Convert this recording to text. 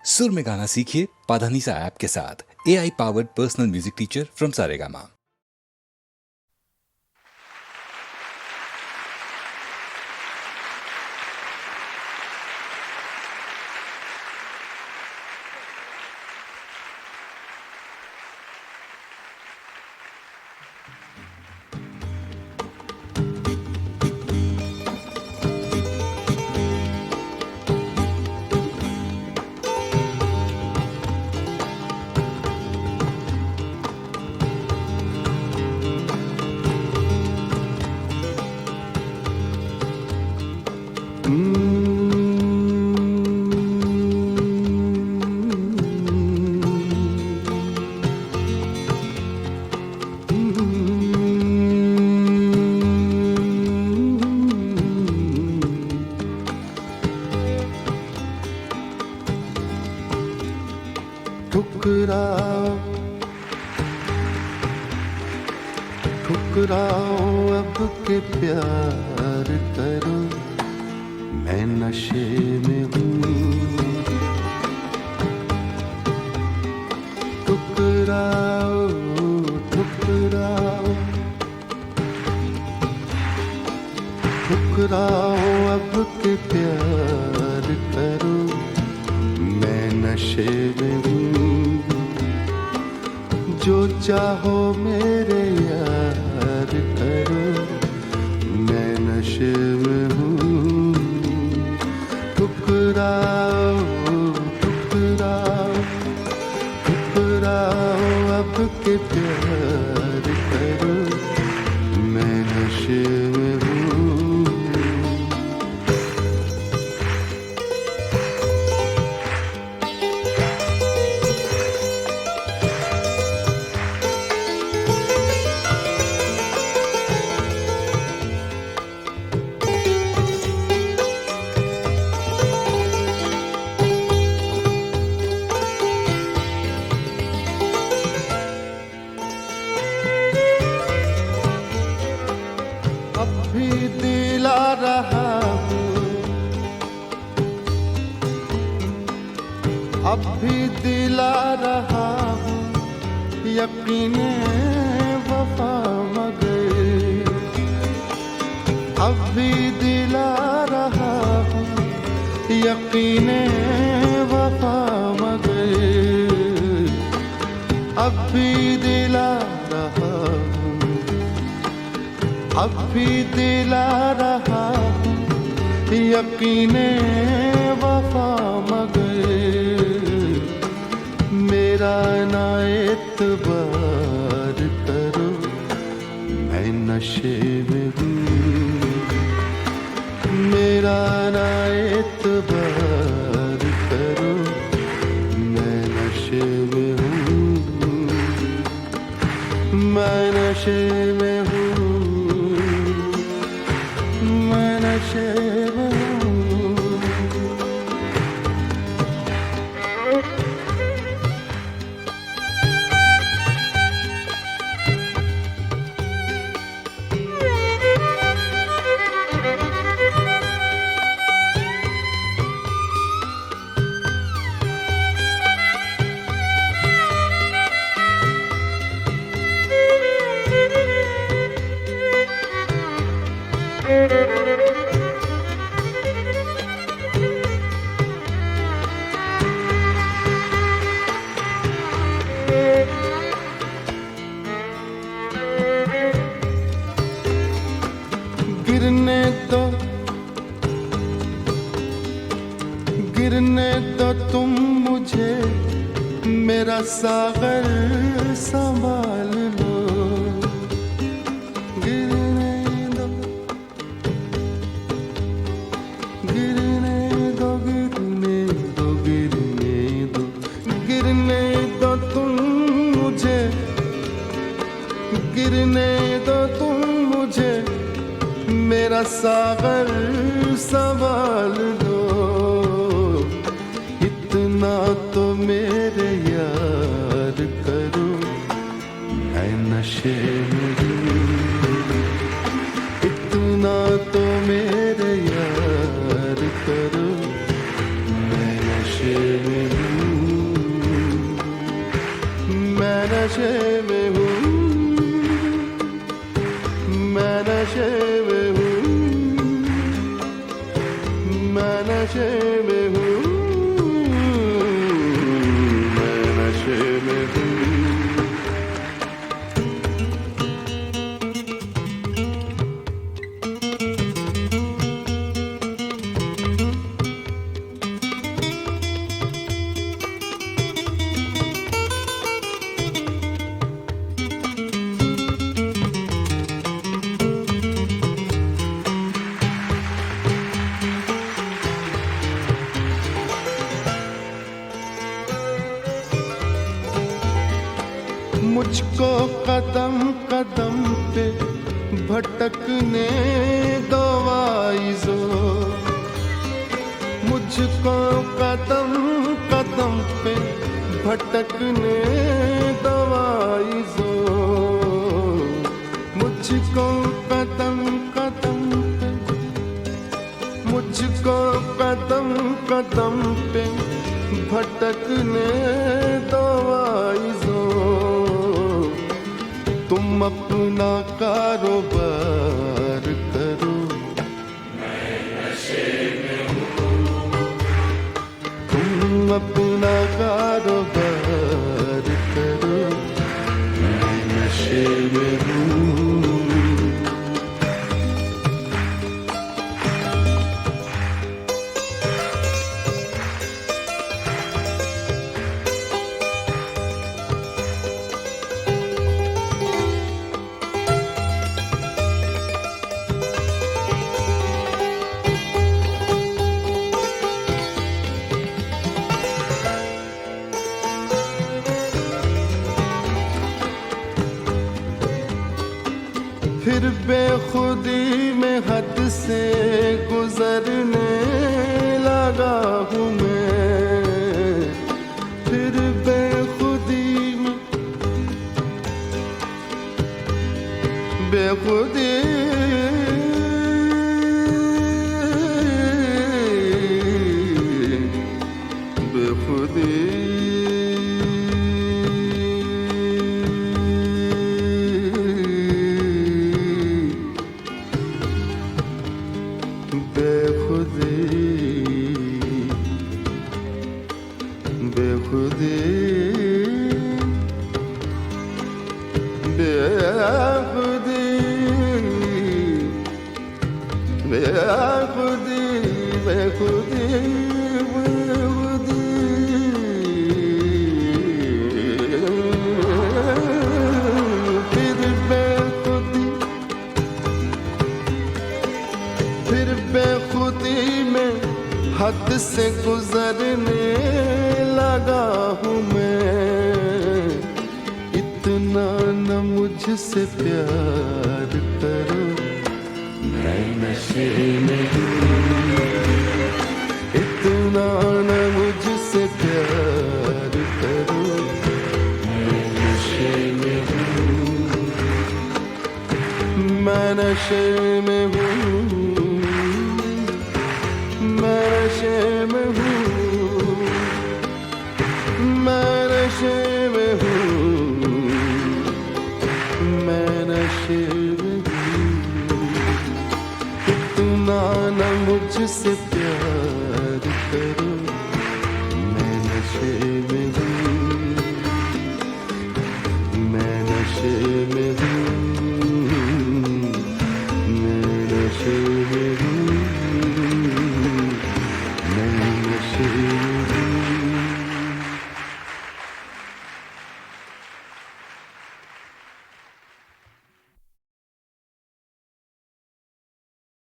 सुर में गाना सीखिए पाधानीसा ऐप के साथ। AI powered personal music teacher from Saregama. ठुकराओ ठुकराओ अब के प्यार करो, मैं नशे में हूँ। ठुकराओ ठुकराओ ठुकराओ अब के प्यार करो, मैं नशे में हूँ। जो चाहो मेरे यार करो, मैं नशे में हूँ। ठुकराओ ठुकराओ ठुकराओ अब के प्यार करो, मैं नशे में हूँ। अब भी दिला रहा हूँ, अब भी दिला रहा हूँ, यकीने वफा मगर। अब भी दिला रहा हूँ, यकीने वफा मगर। अब भी दिला रहा हूँ, अब भी दिला रहा हूँ, यकीने वफा मगर। मेरा ना एतबार करो, मैं नशे में हूँ। मेरा ना एतबार करो, मैं नशे में हूँ। मैं नशे में हूँ, मैं नशे में हूँ। गिरने दो, गिरने दो तुम मुझे, मेरा सागर संभाल लो। गिरने दो, गिरने दो, गिरने दो, गिरने दो, गिरने दो तुम मुझे, गिरने दो तुम मुझे, मेरा सागर संभाल लो। इतना तो मेरे यार करो, मैं नशे में हूँ। इतना तो मेरे यार करो, मैं नशे में हूँ। नशे में हूँ, मैं नशे में हूँ, मैं नशे में हूँ, मैं नशे में हूँ। मुझको कदम कदम पे भटकने दो आइज़ो, मुझको कदम कदम पे भटकने दो आइज़ो, मुझको कदम कदम पे, मुझको कदम कदम पे भटकने दो आइज़ो। तुम अपना कारोबार करो, मैं नशे में हूँ। तुम अपना कारोबार करो, मैं नशे में हूँ। फिर बेखुदी में हद से गुजरने लगा हूँ मैं, फिर बेखुदी में, बेखुदी बेखुदी बेखुदी बेखुदी बेखुदी बेखुदी फिर बेखुदी में हद से गुजरने लगा हूँ मैं। इतना न मुझसे प्यार करो, मैं नशे में हूँ। इतना न मुझसे प्यार करो, मैं नशे में हूँ। मैं नशे में हूँ, मैं नशे में हूँ, मैं नशे में हूँ, मैं नशे में हूँ। इतना न मुझसे प्यार